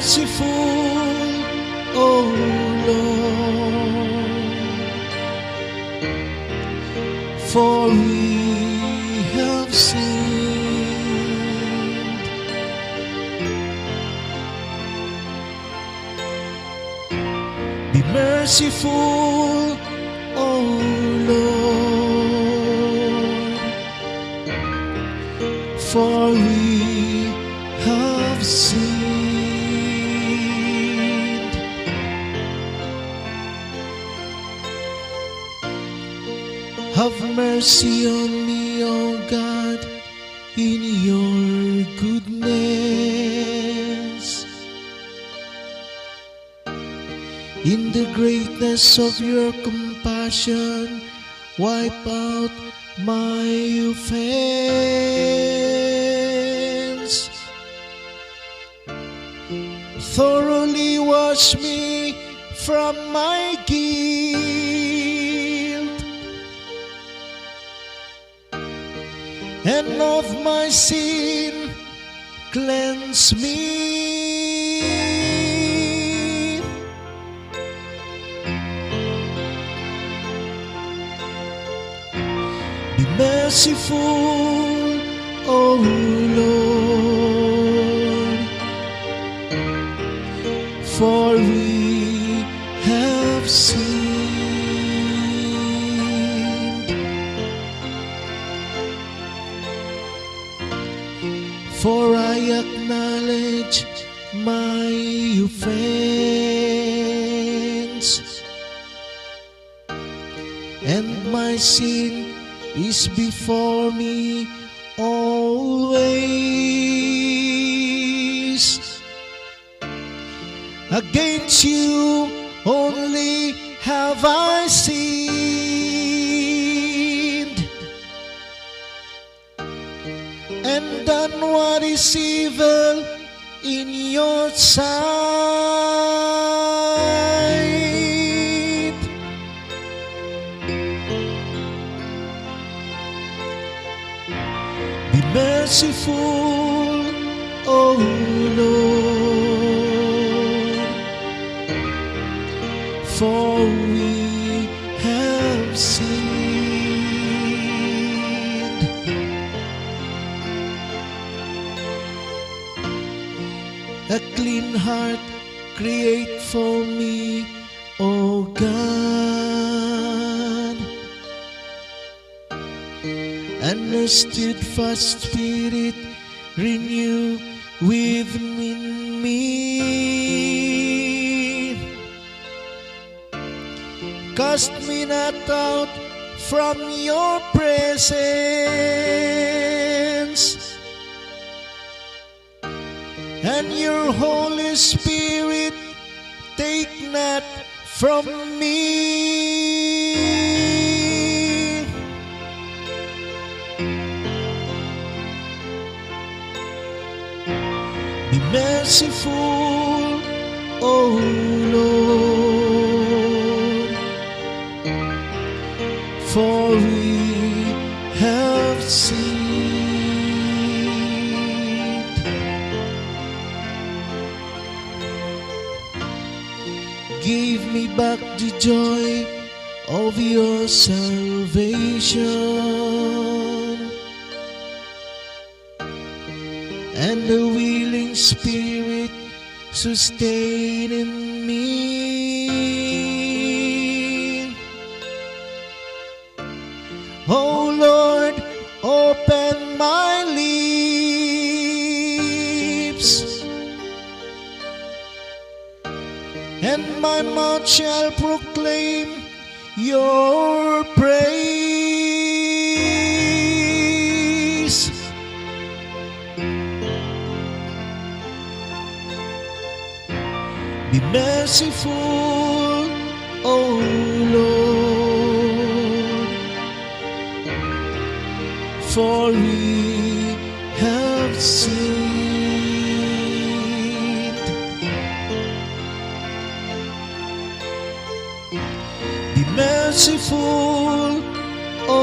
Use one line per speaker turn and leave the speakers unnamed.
merciful, O Lord, for we have sinned. Be merciful, O Lord, for we have sinned. Have mercy on me, O God, in your goodness. In the greatness of your compassion, wipe out my offense. Thoroughly wash me from my guilt, and of my sin cleanse me. Be merciful, O Lord, for we have sinned. For I acknowledge my offense, and my sin is before me always. Against you only have I sinned, and done what is evil in your sight. Be merciful, O Lord, for we have sinned. A clean heart create for me, O God, and a steadfast spirit renew within me. Cast me not out from your presence, and your Holy Spirit take not from me. Be merciful, O Lord, for we have sinned. Give me back the joy of your salvation, and the willing spirit sustain in me. O Lord, open my lips, and my mouth shall proclaim your praise. Be merciful, O Lord, for we have sinned. Be merciful, O